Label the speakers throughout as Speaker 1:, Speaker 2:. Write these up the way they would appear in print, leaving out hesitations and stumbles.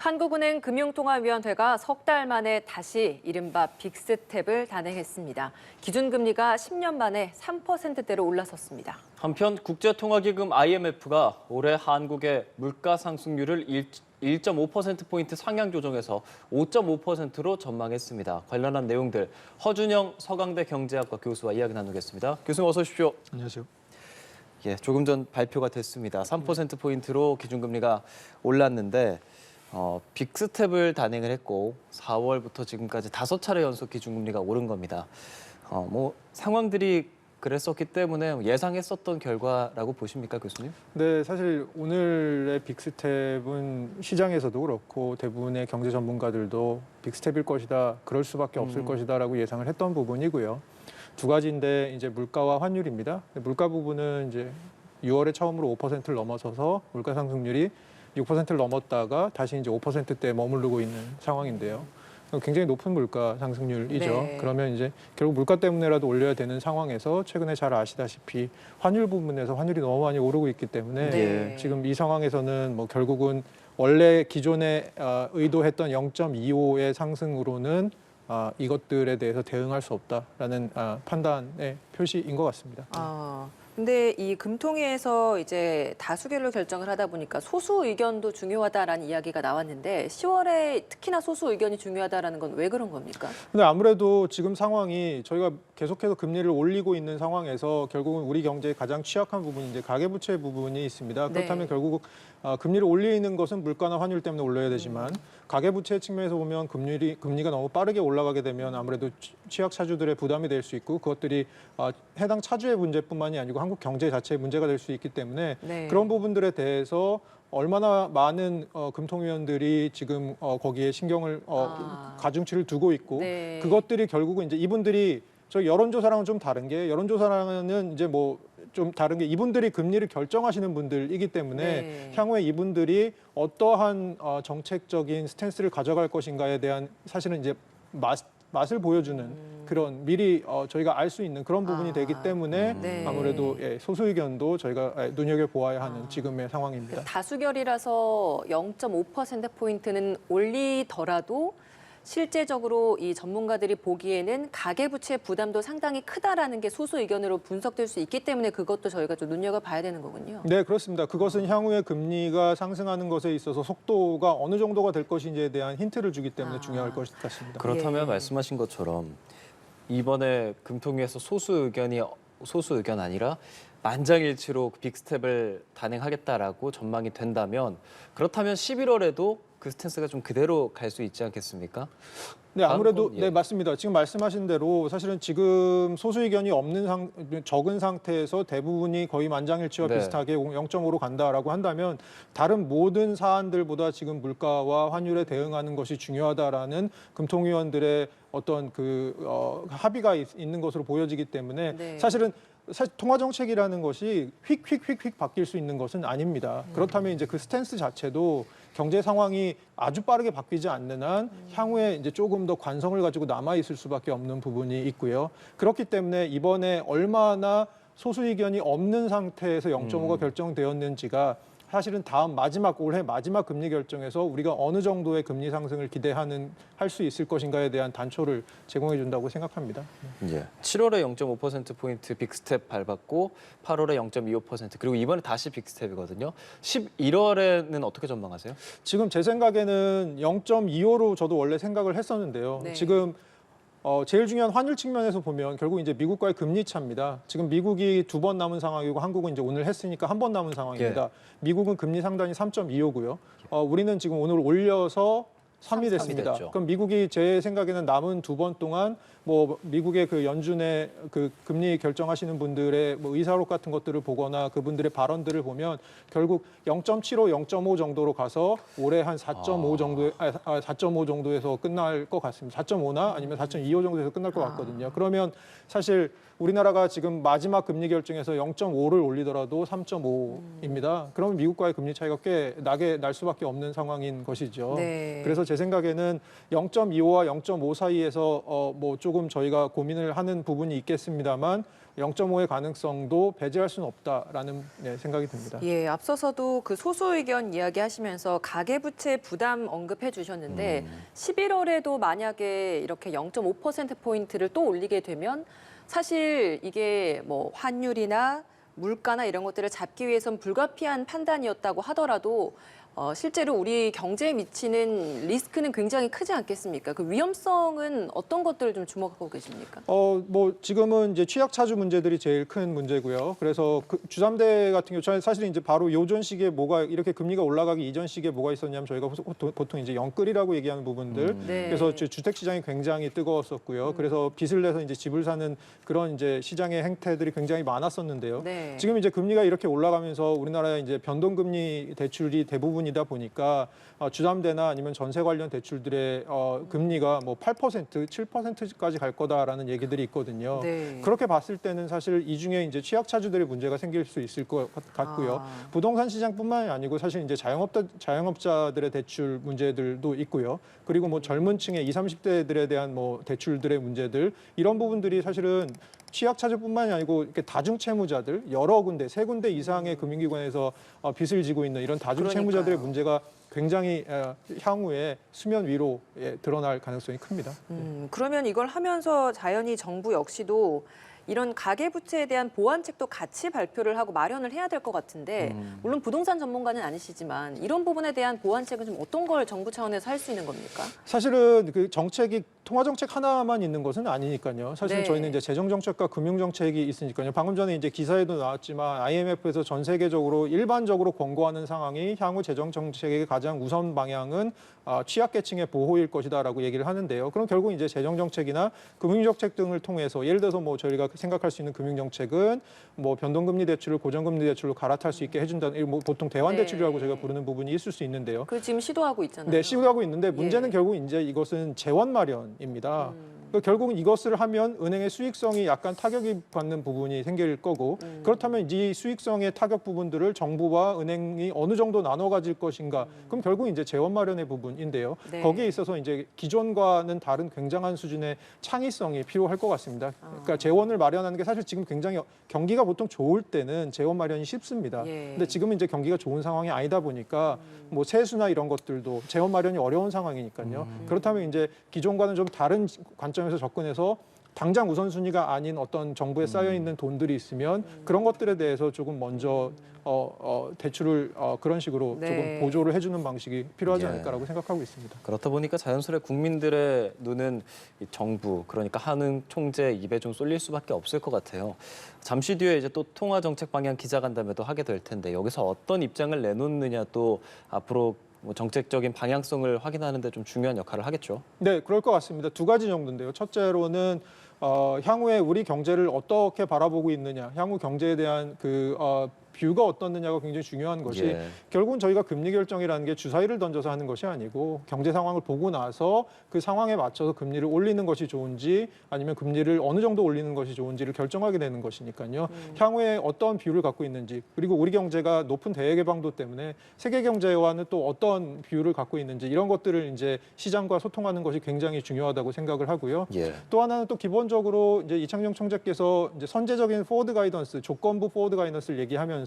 Speaker 1: 한국은행 금융통화위원회가 석 달 만에 다시 이른바 빅스텝을 단행했습니다. 기준금리가 10년 만에 3%대로 올라섰습니다.
Speaker 2: 한편 국제통화기금 IMF가 올해 한국의 물가 상승률을 1.5%포인트 상향 조정해서 5.5%로 전망했습니다. 관련한 내용들 허준영 서강대 경제학과 교수와 이야기 나누겠습니다. 교수님 어서 오십시오.
Speaker 3: 안녕하세요.
Speaker 2: 예, 조금 전 발표가 됐습니다. 3%포인트로 기준금리가 올랐는데 빅스텝을 단행을 했고 4월부터 지금까지 5차례 연속 기준금리가 오른 겁니다. 상황들이 그랬었기 때문에 예상했었던 결과라고 보십니까, 교수님?
Speaker 3: 네, 사실 오늘의 빅스텝은 시장에서도 그렇고 대부분의 경제 전문가들도 빅스텝일 것이다, 그럴 수밖에 없을 것이다라고 예상을 했던 부분이고요. 두 가지인데 이제 물가와 환율입니다. 물가 부분은 이제 6월에 처음으로 5%를 넘어서서 물가 상승률이 6%를 넘었다가 다시 이제 5%대에 머무르고 있는 상황인데요. 굉장히 높은 물가 상승률이죠.
Speaker 1: 네.
Speaker 3: 그러면 이제 결국 물가 때문에라도 올려야 되는 상황에서 최근에 잘 아시다시피 환율 부분에서 환율이 너무 많이 오르고 있기 때문에
Speaker 1: 네.
Speaker 3: 지금 이 상황에서는 뭐 결국은 원래 기존에 의도했던 0.25의 상승으로는 이것들에 대해서 대응할 수 없다라는 판단의 표시인 것 같습니다.
Speaker 1: 근데 이 금통위에서 이제 다수결로 결정을 하다 보니까 소수 의견도 중요하다라는 이야기가 나왔는데 10월에 특히나 소수 의견이 중요하다라는 건 왜 그런 겁니까?
Speaker 3: 근데 아무래도 지금 상황이 저희가 계속해서 금리를 올리고 있는 상황에서 결국은 우리 경제의 가장 취약한 부분이 이제 가계부채 부분이 있습니다. 그렇다면
Speaker 1: 네.
Speaker 3: 결국 금리를 올리는 것은 물가나 환율 때문에 올려야 되지만 가계부채 측면에서 보면 금리가 너무 빠르게 올라가게 되면 아무래도 취약 차주들의 부담이 될 수 있고 그것들이 해당 차주의 문제뿐만이 아니고 한국 경제 자체의 문제가 될 수 있기 때문에
Speaker 1: 네.
Speaker 3: 그런 부분들에 대해서 얼마나 많은 금통위원들이 지금 거기에 신경을 가중치를 두고 있고
Speaker 1: 네.
Speaker 3: 그것들이 결국은 이제 이분들이 저 여론조사랑은 좀 다른 게 여론조사랑은 이제 뭐 좀 다른 게 이분들이 금리를 결정하시는 분들이기 때문에
Speaker 1: 네.
Speaker 3: 향후에 이분들이 어떠한 정책적인 스탠스를 가져갈 것인가에 대한 사실은 이제 맛을 보여주는 그런 미리 저희가 알 수 있는 그런 부분이 되기 때문에
Speaker 1: 네.
Speaker 3: 아무래도 소수 의견도 저희가 눈여겨보아야 하는 지금의 상황입니다.
Speaker 1: 다수결이라서 0.5%포인트는 올리더라도 실제적으로 이 전문가들이 보기에는 가계부채 부담도 상당히 크다라는 게 소수 의견으로 분석될 수 있기 때문에 그것도 저희가 좀 눈여겨봐야 되는 거군요.
Speaker 3: 네, 그렇습니다. 그것은 향후에 금리가 상승하는 것에 있어서 속도가 어느 정도가 될 것인지에 대한 힌트를 주기 때문에 중요할 것 같습니다.
Speaker 2: 그렇다면
Speaker 1: 예.
Speaker 2: 말씀하신 것처럼 이번에 금통위에서 소수 의견 아니라 만장일치로 빅스텝을 단행하겠다라고 전망이 된다면 그렇다면 11월에도 그 스탠스가 좀 그대로 갈 수 있지 않겠습니까?
Speaker 3: 네, 아무래도
Speaker 2: 예.
Speaker 3: 네, 맞습니다. 지금 말씀하신 대로 사실은 지금 소수 의견이 적은 상태에서 대부분이 거의 만장일치와
Speaker 2: 네.
Speaker 3: 비슷하게 0.5로 간다라고 한다면 다른 모든 사안들보다 지금 물가와 환율에 대응하는 것이 중요하다라는 금통위원들의 어떤 합의가 있는 것으로 보여지기 때문에
Speaker 1: 네.
Speaker 3: 사실 통화 정책이라는 것이 휙휙휙휙 바뀔 수 있는 것은 아닙니다. 그렇다면 이제 그 스탠스 자체도 경제 상황이 아주 빠르게 바뀌지 않는 한 향후에 이제 조금 더 관성을 가지고 남아 있을 수밖에 없는 부분이 있고요. 그렇기 때문에 이번에 얼마나 소수 의견이 없는 상태에서 0.5가 결정되었는지가 사실은 올해 마지막 금리 결정에서 우리가 어느 정도의 금리 상승을 할 수 있을 것인가에 대한 단초를 제공해 준다고 생각합니다.
Speaker 2: 예. 7월에 0.5%포인트 빅스텝 밟았고 8월에 0.25% 그리고 이번에 다시 빅스텝이거든요. 11월에는 어떻게 전망하세요?
Speaker 3: 지금 제 생각에는 0.25로 저도 원래 생각을 했었는데요.
Speaker 1: 네.
Speaker 3: 지금 제일 중요한 환율 측면에서 보면 결국 이제 미국과의 금리 차입니다. 지금 미국이 2번 남은 상황이고 한국은 이제 오늘 했으니까 1번 남은 상황입니다.
Speaker 2: 예.
Speaker 3: 미국은 금리 상단이 3.25고요. 우리는 지금 오늘 올려서 3이 됐습니다.
Speaker 2: 됐죠.
Speaker 3: 그럼 미국이 제 생각에는 남은 2번 동안 뭐 미국의 그 연준의 그 금리 결정하시는 분들의 뭐 의사록 같은 것들을 보거나 그분들의 발언들을 보면 결국 0.75, 0.5 정도로 가서 올해 한 4.5 정도에서 끝날 것 같습니다. 4.5나 아니면 4.25 정도에서 끝날 것 같거든요. 그러면 사실 우리나라가 지금 마지막 금리 결정에서 0.5를 올리더라도 3.5입니다. 그러면 미국과의 금리 차이가 꽤 나게 날 수밖에 없는 상황인 것이죠.
Speaker 1: 네.
Speaker 3: 그래서 제 생각에는 0.25와 0.5 사이에서 뭐 조금 저희가 고민을 하는 부분이 있겠습니다만 0.5의 가능성도 배제할 수는 없다라는 생각이 듭니다.
Speaker 1: 예, 앞서서도 그 소수 의견 이야기하시면서 가계부채 부담 언급해 주셨는데 11월에도 만약에 이렇게 0.5%포인트를 또 올리게 되면 사실 이게 뭐 환율이나 물가나 이런 것들을 잡기 위해선 불가피한 판단이었다고 하더라도 실제로 우리 경제에 미치는 리스크는 굉장히 크지 않겠습니까? 그 위험성은 어떤 것들을 좀 주목하고 계십니까?
Speaker 3: 뭐 지금은 이제 취약 차주 문제들이 제일 큰 문제고요. 그래서 그 주담대 같은 경우 저는 사실 이제 바로 요전 시기에 뭐가 이렇게 금리가 올라가기 이전 시기에 뭐가 있었냐면 저희가 보통 이제 영끌이라고 얘기하는 부분들.
Speaker 1: 네.
Speaker 3: 그래서 주택 시장이 굉장히 뜨거웠었고요. 그래서 빚을 내서 이제 집을 사는 그런 이제 시장의 행태들이 굉장히 많았었는데요.
Speaker 1: 네.
Speaker 3: 지금 이제 금리가 이렇게 올라가면서 우리나라의 이제 변동금리 대출이 대부분이다 보니까 주담대나 아니면 전세 관련 대출들의 금리가 뭐 8%, 7%까지 갈 거다라는 얘기들이 있거든요.
Speaker 1: 네.
Speaker 3: 그렇게 봤을 때는 사실 이 중에 이제 취약차주들의 문제가 생길 수 있을 것 같고요. 부동산 시장뿐만이 아니고 사실 이제 자영업자들의 대출 문제들도 있고요. 그리고 뭐 젊은 층의 20, 30대들에 대한 뭐 대출들의 문제들 이런 부분들이 사실은 취약차주뿐만이 아니고 이렇게 다중채무자들 여러 군데, 세 군데 이상의 금융기관에서 빚을 지고 있는 이런 다중채무자들의
Speaker 1: 그러니까요.
Speaker 3: 문제가 굉장히 향후에 수면 위로 드러날 가능성이 큽니다.
Speaker 1: 그러면 이걸 하면서 자연히 정부 역시도 이런 가계부채에 대한 보완책도 같이 발표를 하고 마련을 해야 될 것 같은데 물론 부동산 전문가는 아니시지만 이런 부분에 대한 보완책은 좀 어떤 걸 정부 차원에서 할 수 있는 겁니까?
Speaker 3: 사실은 그 정책이 통화 정책 하나만 있는 것은 아니니까요. 사실
Speaker 1: 네.
Speaker 3: 저희는 이제 재정 정책과 금융 정책이 있으니까요. 방금 전에 이제 기사에도 나왔지만 IMF에서 전 세계적으로 일반적으로 권고하는 상황이 향후 재정 정책의 가장 우선 방향은 취약계층의 보호일 것이다라고 얘기를 하는데요. 그럼 결국 이제 재정 정책이나 금융 정책 등을 통해서 예를 들어서 뭐 저희가 생각할 수 있는 금융 정책은 뭐 변동금리 대출을 고정금리 대출로 갈아탈 수 있게 해준다. 뭐 보통 대환
Speaker 1: 네.
Speaker 3: 대출이라고 저희가 부르는 부분이 있을 수 있는데요.
Speaker 1: 그 지금 시도하고 있잖아요.
Speaker 3: 네, 시도하고 있는데 문제는
Speaker 1: 예.
Speaker 3: 결국 이제 이것은 재원 마련입니다. 결국은 이것을 하면 은행의 수익성이 약간 타격이 받는 부분이 생길 거고 그렇다면 이 수익성의 타격 부분들을 정부와 은행이 어느 정도 나눠 가질 것인가? 그럼 결국 이제 재원 마련의 부분인데요.
Speaker 1: 네.
Speaker 3: 거기에 있어서 이제 기존과는 다른 굉장한 수준의 창의성이 필요할 것 같습니다. 그러니까 재원을 마련하는 게 사실 지금 굉장히 경기가 보통 좋을 때는 재원 마련이 쉽습니다.
Speaker 1: 예.
Speaker 3: 근데 지금은 이제 경기가 좋은 상황이 아니다 보니까 뭐 세수나 이런 것들도 재원 마련이 어려운 상황이니까요. 그렇다면 이제 기존과는 좀 다른 관점에서 접근해서 당장 우선순위가 아닌 어떤 정부에 쌓여 있는 돈들이 있으면 그런 것들에 대해서 조금 먼저 대출을 그런 식으로
Speaker 1: 네.
Speaker 3: 조금 보조를 해주는 방식이 필요하지
Speaker 2: 예.
Speaker 3: 않을까라고 생각하고 있습니다.
Speaker 2: 그렇다 보니까 자연스레 국민들의 눈은 이 정부, 그러니까 한흥 총재 입에 좀 쏠릴 수밖에 없을 것 같아요. 잠시 뒤에 이제 또 통화 정책 방향 기자간담회도 하게 될 텐데 여기서 어떤 입장을 내놓느냐 또 앞으로 뭐 정책적인 방향성을 확인하는 데 좀 중요한 역할을 하겠죠.
Speaker 3: 네, 그럴 것 같습니다. 두 가지 정도인데요. 첫째로는 향후에 우리 경제를 어떻게 바라보고 있느냐, 향후 경제에 대한 뷰가 어떻느냐가 굉장히 중요한 것이
Speaker 2: 예.
Speaker 3: 결국은 저희가 금리 결정이라는 게 주사위를 던져서 하는 것이 아니고 경제 상황을 보고 나서 그 상황에 맞춰서 금리를 올리는 것이 좋은지 아니면 금리를 어느 정도 올리는 것이 좋은지를 결정하게 되는 것이니까요. 향후에 어떤 뷰를 갖고 있는지 그리고 우리 경제가 높은 대외 개방도 때문에 세계 경제와는 또 어떤 뷰를 갖고 있는지 이런 것들을 이제 시장과 소통하는 것이 굉장히 중요하다고 생각을 하고요.
Speaker 2: 예.
Speaker 3: 또 하나는 또 기본적으로 이제 이창용 총재께서 이제 선제적인 포워드 가이던스, 조건부 포워드 가이던스를 얘기하면서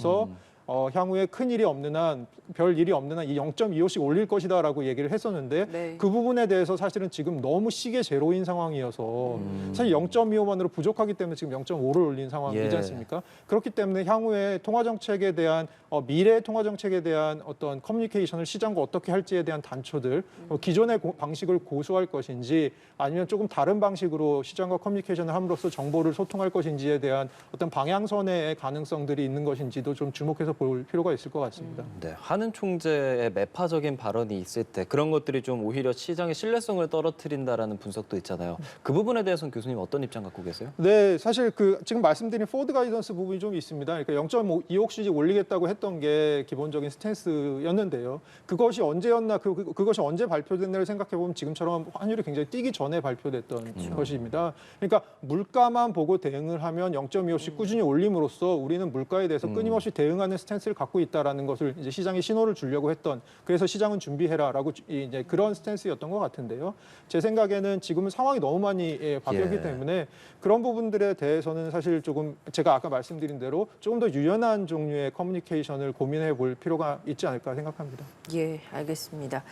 Speaker 3: 향후에 큰 일이 없는 한, 별 일이 없는 한 이 0.25씩 올릴 것이다라고 얘기를 했었는데
Speaker 1: 네.
Speaker 3: 그 부분에 대해서 사실은 지금 너무 시계 제로인 상황이어서 사실 0.25만으로 부족하기 때문에 지금 0.5를 올린 상황이지
Speaker 2: 예.
Speaker 3: 않습니까? 그렇기 때문에 향후에 통화 정책에 대한 미래 통화 정책에 대한 어떤 커뮤니케이션을 시장과 어떻게 할지에 대한 단초들 기존의 방식을 고수할 것인지 아니면 조금 다른 방식으로 시장과 커뮤니케이션을 함으로써 정보를 소통할 것인지에 대한 어떤 방향선의 가능성들이 있는 것인지도 좀 주목해서 볼 필요가 있을 것 같습니다.
Speaker 2: 네, 한은 총재의 매파적인 발언이 있을 때 그런 것들이 좀 오히려 시장의 신뢰성을 떨어뜨린다라는 분석도 있잖아요. 그 부분에 대해서는 교수님 어떤 입장 갖고 계세요?
Speaker 3: 네, 사실 지금 말씀드린 포워드 가이던스 부분이 좀 있습니다. 그러니까 0.25씩 올리겠다고 했던 게 기본적인 스탠스였는데요. 그것이 언제였나, 그것이 언제 발표됐나를 생각해 보면 지금처럼 환율이 굉장히 뛰기 전에 발표됐던 것입니다. 그러니까 물가만 보고 대응을 하면 0.25씩 꾸준히 올림으로써 우리는 물가에 대해서 끊임없이 대응하는 스탠스를 갖고 있다라는 것을 이제 시장에 신호를 주려고 했던, 그래서 시장은 준비해라라고 이제 그런 스탠스였던 것 같은데요. 제 생각에는 지금은 상황이 너무 많이 바뀌었기
Speaker 2: 예.
Speaker 3: 때문에 그런 부분들에 대해서는 사실 조금 제가 아까 말씀드린 대로 조금 더 유연한 종류의 커뮤니케이션을 고민해 볼 필요가 있지 않을까 생각합니다.
Speaker 1: 예, 알겠습니다.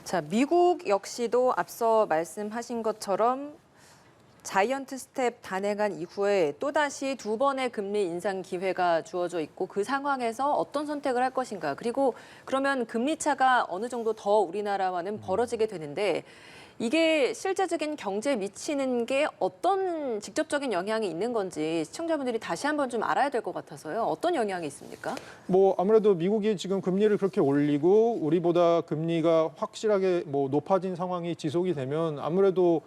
Speaker 1: 자, 미국 역시도 앞서 말씀하신 것처럼 자이언트 스텝 단행한 이후에 또다시 두 번의 금리 인상 기회가 주어져 있고 그 상황에서 어떤 선택을 할 것인가. 그리고 그러면 금리 차가 어느 정도 더 우리나라와는 벌어지게 되는데 이게 실제적인 경제에 미치는 게 어떤 직접적인 영향이 있는 건지 시청자분들이 다시 한번 좀 알아야 될 것 같아서요. 어떤 영향이 있습니까?
Speaker 3: 뭐 아무래도 미국이 지금 금리를 그렇게 올리고 우리보다 금리가 확실하게 뭐 높아진 상황이 지속이 되면 아무래도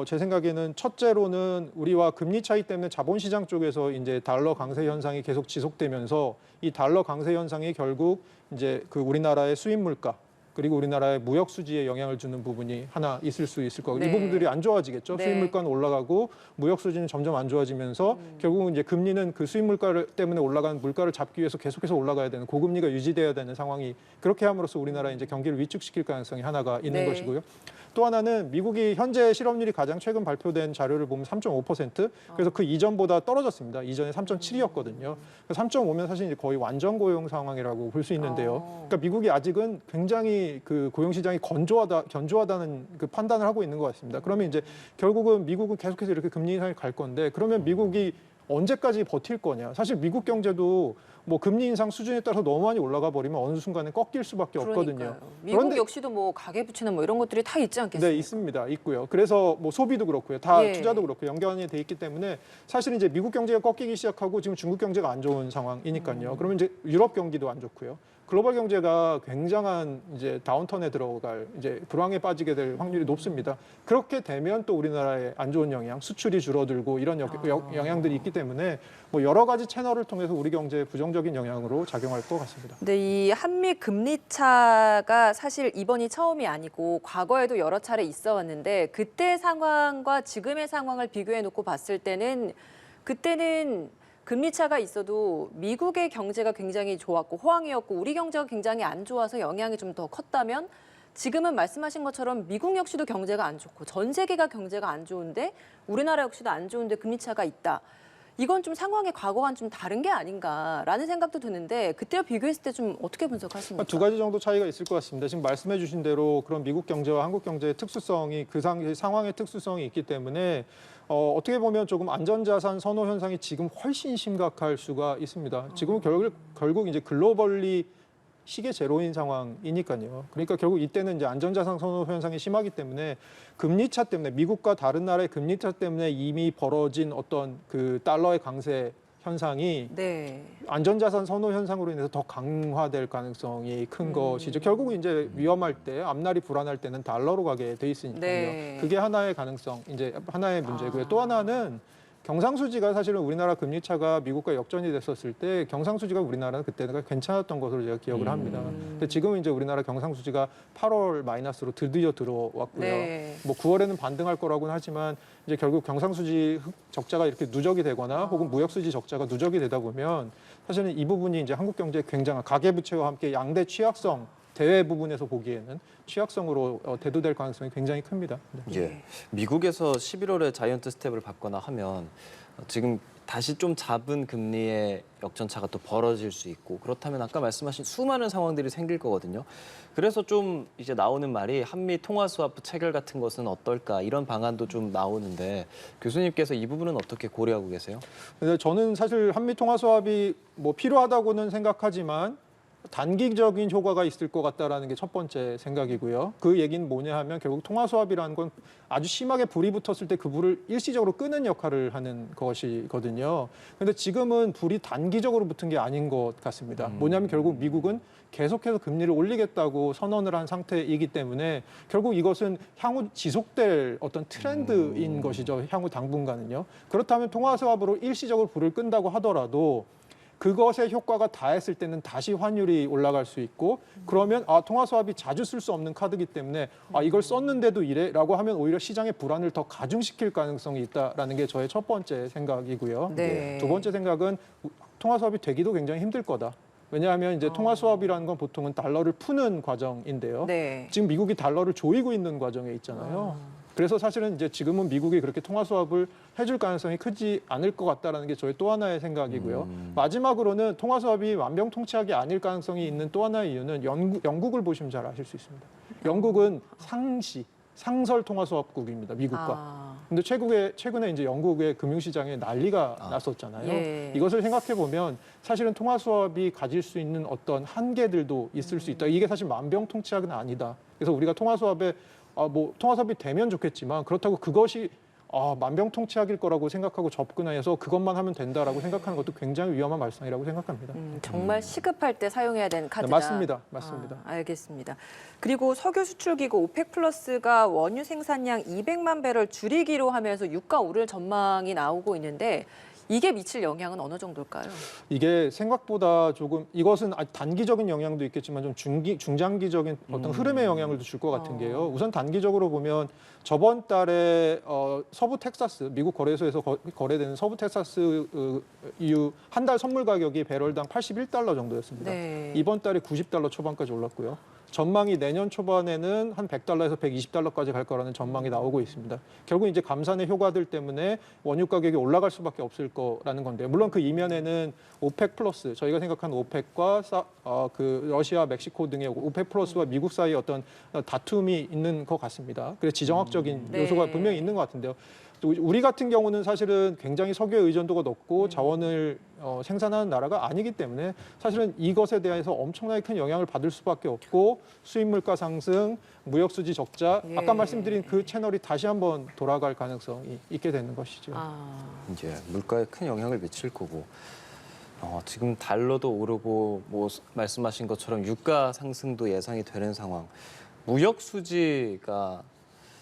Speaker 3: 제 생각에는 첫째로는 우리와 금리 차이 때문에 자본시장 쪽에서 이제 달러 강세 현상이 계속 지속되면서 이 달러 강세 현상이 결국 이제 그 우리나라의 수입 물가 그리고 우리나라의 무역 수지에 영향을 주는 부분이 하나 있을 수 있을 거고
Speaker 1: 네.
Speaker 3: 이 부분들이 안 좋아지겠죠.
Speaker 1: 네.
Speaker 3: 수입 물가는 올라가고 무역 수지는 점점 안 좋아지면서 결국은 이제 금리는 그 수입 물가 때문에 올라가는 물가를 잡기 위해서 계속해서 올라가야 되는 고금리가 유지돼야 되는 상황이 그렇게 함으로써 우리나라 이제 경기를 위축시킬 가능성이 하나가 있는
Speaker 1: 네.
Speaker 3: 것이고요. 또 하나는 미국이 현재 실업률이 가장 최근 발표된 자료를 보면 3.5%. 그래서 그 이전보다 떨어졌습니다. 이전에 3.7이었거든요. 3.5면 사실 이제 거의 완전 고용 상황이라고 볼 수 있는데요. 그러니까 미국이 아직은 굉장히 그 고용 시장이 견조하다는 그 판단을 하고 있는 것 같습니다. 그러면 이제 결국은 미국은 계속해서 이렇게 금리 인상이 갈 건데 그러면 미국이 언제까지 버틸 거냐. 사실 미국 경제도 뭐 금리 인상 수준에 따라서 너무 많이 올라가 버리면 어느 순간에 꺾일 수밖에 없거든요.
Speaker 1: 그러니까요. 미국
Speaker 3: 그런데-
Speaker 1: 역시도 뭐 가계부채나 뭐 이런 것들이 다 있지 않겠습니까?
Speaker 3: 네, 있습니다. 있고요. 그래서 뭐 소비도 그렇고요. 다
Speaker 1: 예.
Speaker 3: 투자도 그렇고 연관이 돼 있기 때문에 사실 이제 미국 경제가 꺾이기 시작하고 지금 중국 경제가 안 좋은 상황이니까요. 그러면 이제 유럽 경기도 안 좋고요. 글로벌 경제가 굉장한 이제 다운턴에 들어갈 이제 불황에 빠지게 될 확률이 높습니다. 그렇게 되면 또 우리나라에 안 좋은 영향, 수출이 줄어들고 이런 영향들이 있기 때문에 뭐 여러 가지 채널을 통해서 우리 경제에 부정적인 영향으로 작용할 것 같습니다.
Speaker 1: 근데 이 한미 금리 차가 사실 이번이 처음이 아니고 과거에도 여러 차례 있어 왔는데 그때 상황과 지금의 상황을 비교해 놓고 봤을 때는 그때는 금리 차가 있어도 미국의 경제가 굉장히 좋았고 호황이었고 우리 경제가 굉장히 안 좋아서 영향이 좀 더 컸다면 지금은 말씀하신 것처럼 미국 역시도 경제가 안 좋고 전 세계가 경제가 안 좋은데 우리나라 역시도 안 좋은데 금리 차가 있다. 이건 좀 상황의 과거와는 좀 다른 게 아닌가라는 생각도 드는데 그때와 비교했을 때 좀 어떻게 분석하십니까?
Speaker 3: 두 가지 정도 차이가 있을 것 같습니다. 지금 말씀해 주신 대로 그런 미국 경제와 한국 경제의 특수성이 그 상황의 특수성이 있기 때문에 어떻게 보면 조금 안전자산 선호 현상이 지금 훨씬 심각할 수가 있습니다. 지금은 결국 이제 글로벌리 시계 제로인 상황이니까요. 그러니까 결국 이때는 이제 안전자산 선호 현상이 심하기 때문에 금리차 때문에 미국과 다른 나라의 금리차 때문에 이미 벌어진 어떤 그 달러의 강세 현상이
Speaker 1: 네.
Speaker 3: 안전자산 선호 현상으로 인해서 더 강화될 가능성이 큰 것이죠. 결국은 이제 위험할 때, 앞날이 불안할 때는 달러로 가게 돼 있으니까요.
Speaker 1: 네.
Speaker 3: 그게 하나의 가능성, 이제 하나의 문제고요. 또 하나는 경상수지가 사실은 우리나라 금리 차가 미국과 역전이 됐었을 때 경상수지가 우리나라는 그때가 괜찮았던 것으로 제가 기억을 합니다. 근데 지금은 이제 우리나라 경상수지가 8월 마이너스로 드디어 들어왔고요.
Speaker 1: 네.
Speaker 3: 뭐 9월에는 반등할 거라고는 하지만 이제 결국 경상수지 적자가 이렇게 누적이 되거나 혹은 무역수지 적자가 누적이 되다 보면 사실은 이 부분이 이제 한국 경제에 굉장한 가계부채와 함께 양대 취약성 대외 부분에서 보기에는 취약성으로 대두될 가능성이 굉장히 큽니다. 네.
Speaker 2: 예. 미국에서 11월에 자이언트 스텝을 받거나 하면 지금 다시 좀 잡은 금리의 역전차가 또 벌어질 수 있고 그렇다면 아까 말씀하신 수많은 상황들이 생길 거거든요. 그래서 좀 이제 나오는 말이 한미 통화 스와프 체결 같은 것은 어떨까 이런 방안도 좀 나오는데 교수님께서 이 부분은 어떻게 고려하고 계세요?
Speaker 3: 근데 저는 사실 한미 통화 수합이 뭐 필요하다고는 생각하지만 단기적인 효과가 있을 것 같다라는 게 첫 번째 생각이고요. 그 얘기는 뭐냐 하면 결국 통화 수합이라는 건 아주 심하게 불이 붙었을 때 그 불을 일시적으로 끄는 역할을 하는 것이거든요. 그런데 지금은 불이 단기적으로 붙은 게 아닌 것 같습니다. 뭐냐면 결국 미국은 계속해서 금리를 올리겠다고 선언을 한 상태이기 때문에 결국 이것은 향후 지속될 어떤 트렌드인 것이죠. 향후 당분간은요. 그렇다면 통화 수합으로 일시적으로 불을 끈다고 하더라도 그것의 효과가 다했을 때는 다시 환율이 올라갈 수 있고 그러면 통화 수합이 자주 쓸 수 없는 카드이기 때문에 이걸 썼는데도 이래라고 하면 오히려 시장의 불안을 더 가중시킬 가능성이 있다라는 게 저의 첫 번째 생각이고요.
Speaker 1: 네.
Speaker 3: 두 번째 생각은 통화 수합이 되기도 굉장히 힘들 거다. 왜냐하면 이제 통화 수합이라는 건 보통은 달러를 푸는 과정인데요.
Speaker 1: 네.
Speaker 3: 지금 미국이 달러를 조이고 있는 과정에 있잖아요. 그래서 사실은 이제 지금은 미국이 그렇게 통화 수합을 해줄 가능성이 크지 않을 것 같다라는 게 저의 또 하나의 생각이고요. 마지막으로는 통화 수합이 만병통치약이 아닐 가능성이 있는 또 하나의 이유는 영국을 보시면 잘 아실 수 있습니다. 영국은 상설 통화 수합국입니다. 미국과. 근데 최근에 이제 영국의 금융시장에 난리가 났었잖아요.
Speaker 1: 예.
Speaker 3: 이것을 생각해 보면 사실은 통화 수합이 가질 수 있는 어떤 한계들도 있을 수 있다. 이게 사실 만병통치약은 아니다. 그래서 우리가 통화 수합이 되면 좋겠지만 그렇다고 그것이 만병통치약일 거라고 생각하고 접근해서 그것만 하면 된다라고 생각하는 것도 굉장히 위험한 말씀이라고 생각합니다.
Speaker 1: 정말 시급할 때 사용해야 되는 카드다.
Speaker 3: 맞습니다.
Speaker 1: 알겠습니다. 그리고 석유 수출기구 오펙 플러스가 원유 생산량 200만 배럴 줄이기로 하면서 유가 오를 전망이 나오고 있는데 이게 미칠 영향은 어느 정도일까요?
Speaker 3: 이게 생각보다 조금 이것은 단기적인 영향도 있겠지만 좀 중장기적인 어떤 흐름의 영향을 줄 것 같은 게요. 우선 단기적으로 보면 저번 달에 서부 텍사스 미국 거래소에서 거래되는 서부 텍사스 EU 한 달 선물 가격이 배럴당 81달러 정도였습니다.
Speaker 1: 네.
Speaker 3: 이번 달에 90달러 초반까지 올랐고요. 전망이 내년 초반에는 한 100달러에서 120달러까지 갈 거라는 전망이 나오고 있습니다. 결국 이제 감산의 효과들 때문에 원유 가격이 올라갈 수밖에 없을 거라는 건데요. 물론 그 이면에는 오펙 플러스, 저희가 생각하는 오펙과 그 러시아, 멕시코 등의 오펙 플러스와 미국 사이의 어떤 다툼이 있는 것 같습니다. 그래서 지정학적인 요소가 분명히 있는 것 같은데요. 또 우리 같은 경우는 사실은 굉장히 석유의 의존도가 높고 자원을 생산하는 나라가 아니기 때문에 사실은 이것에 대해서 엄청나게 큰 영향을 받을 수밖에 없고 수입 물가 상승, 무역 수지 적자, 아까 말씀드린 그 채널이 다시 한번 돌아갈 가능성이 있게 되는 것이죠.
Speaker 2: 이제 물가에 큰 영향을 미칠 거고 지금 달러도 오르고 뭐 말씀하신 것처럼 유가 상승도 예상이 되는 상황. 무역 수지가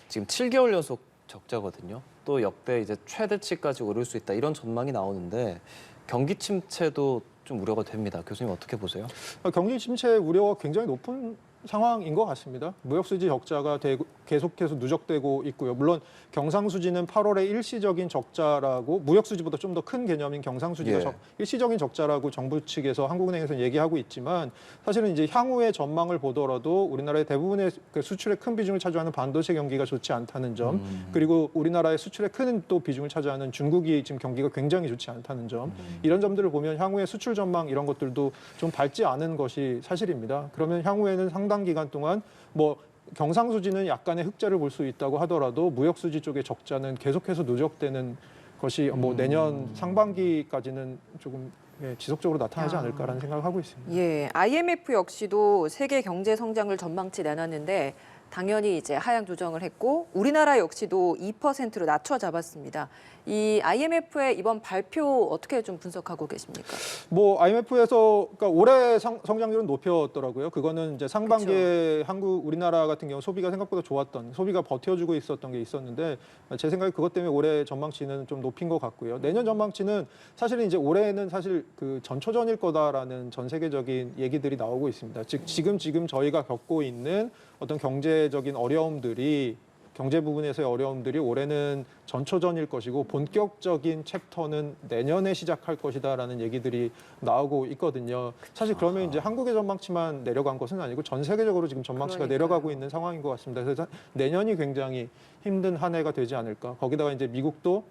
Speaker 2: 지금 7개월 연속 적자거든요. 또 역대 이제 최대치까지 오를 수 있다 이런 전망이 나오는데 경기 침체도 좀 우려가 됩니다. 교수님 어떻게 보세요?
Speaker 3: 경기 침체 우려가 굉장히 높은 상황인 것 같습니다. 무역 수지 적자가 계속해서 누적되고 있고요. 물론 경상수지는 8월에 일시적인 적자라고 무역 수지보다 좀 더 큰 개념인 경상수지가 일시적인 적자라고 정부 측에서 한국은행에서 얘기하고 있지만 사실은 이제 향후의 전망을 보더라도 우리나라의 대부분의 그 수출의 큰 비중을 차지하는 반도체 경기가 좋지 않다는 점, 그리고 우리나라의 수출의 큰 또 비중을 차지하는 중국이 지금 경기가 굉장히 좋지 않다는 점, 이런 점들을 보면 향후의 수출 전망 이런 것들도 좀 밝지 않은 것이 사실입니다. 그러면 향후에는 상당 기간 동안 뭐 경상수지는 약간의 흑자를 볼 수 있다고 하더라도 무역수지 쪽의 적자는 계속해서 누적되는 것이 뭐 내년 상반기까지는 조금 지속적으로 나타나지 않을까라는 생각을 하고 있습니다.
Speaker 1: 예, IMF 역시도 세계 경제 성장을 전망치 내놨는데 당연히 이제 하향 조정을 했고 우리나라 역시도 2%로 낮춰 잡았습니다. 이 IMF의 이번 발표 어떻게 좀 분석하고 계십니까?
Speaker 3: 뭐 IMF에서 그러니까 올해 성장률은 높였더라고요. 그거는 이제 상반기에 우리나라 같은 경우 소비가 생각보다 좋았던, 소비가 버텨주고 있었던 게 있었는데 제 생각에 그것 때문에 올해 전망치는 좀 높인 것 같고요. 내년 전망치는 사실은 이제 올해는 사실 그 전초전일 거다라는 전 세계적인 얘기들이 나오고 있습니다. 즉 지금 저희가 겪고 있는 어떤 경제적인 어려움들이 경제 부분에서의 어려움들이 올해는 전초전일 것이고 본격적인 챕터는 내년에 시작할 것이다라는 얘기들이 나오고 있거든요. 사실 그러면 이제 한국의 전망치만 내려간 것은 아니고 전 세계적으로 지금 전망치가 내려가고 있는 상황인 것 같습니다. 그래서 내년이 굉장히 힘든 한 해가 되지 않을까. 거기다가 이제 미국도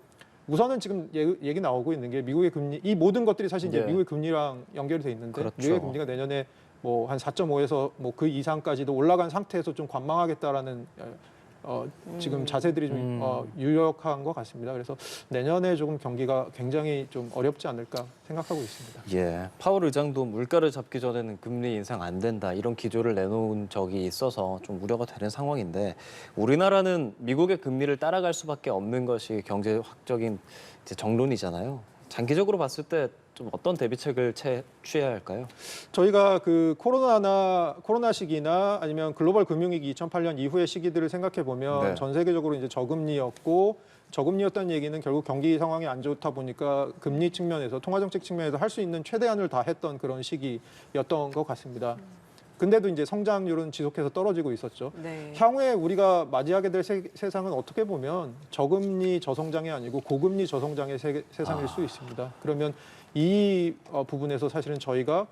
Speaker 3: 우선은 지금 얘기 나오고 있는 게 미국의 금리, 이 모든 것들이 사실 이제 미국의 금리랑 연결이 돼 있는데
Speaker 2: 그렇죠.
Speaker 3: 미국의 금리가 내년에 뭐 한 4.5에서 뭐 그 이상까지도 올라간 상태에서 좀 관망하겠다라는 지금 자세들이 좀 유력한 것 같습니다. 그래서 내년에 조금 경기가 굉장히 좀 어렵지 않을까 생각하고 있습니다.
Speaker 2: 예, 파월 의장도 물가를 잡기 전에는 금리 인상 안 된다 이런 기조를 내놓은 적이 있어서 좀 우려가 되는 상황인데 우리나라는 미국의 금리를 따라갈 수밖에 없는 것이 경제학적인 이제 정론이잖아요. 장기적으로 봤을 때 좀 어떤 대비책을 취해야 할까요?
Speaker 3: 저희가 그 코로나 시기나 아니면 글로벌 금융위기 2008년 이후의 시기들을 생각해 보면 전 세계적으로 이제 저금리였다는 얘기는 결국 경기 상황이 안 좋다 보니까 금리 측면에서 통화정책 측면에서 할 수 있는 최대한을 다 했던 그런 시기였던 것 같습니다. 근데도 이제 성장률은 지속해서 떨어지고 있었죠. 향후에 우리가 맞이하게 될 세상은 어떻게 보면 저금리 저성장이 아니고 고금리 저성장의 세상일 수 있습니다. 그러면 이 부분에서 사실은 저희가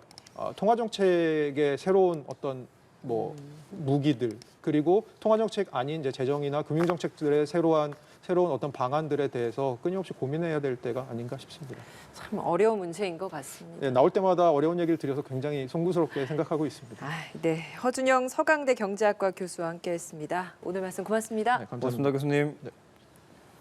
Speaker 3: 통화 정책의 새로운 어떤 뭐 무기들 그리고 통화 정책 아닌 이제 재정이나 금융 정책들의 새로운 어떤 방안들에 대해서 끊임없이 고민해야 될 때가 아닌가 싶습니다.
Speaker 1: 참 어려운 문제인 것 같습니다.
Speaker 3: 네, 나올 때마다 어려운 얘기를 드려서 굉장히 송구스럽게 생각하고 있습니다.
Speaker 1: 네, 허준영 서강대 경제학과 교수와 함께했습니다. 오늘 말씀 고맙습니다.
Speaker 3: 네, 감사합니다.
Speaker 2: 고맙습니다, 교수님.
Speaker 3: 네.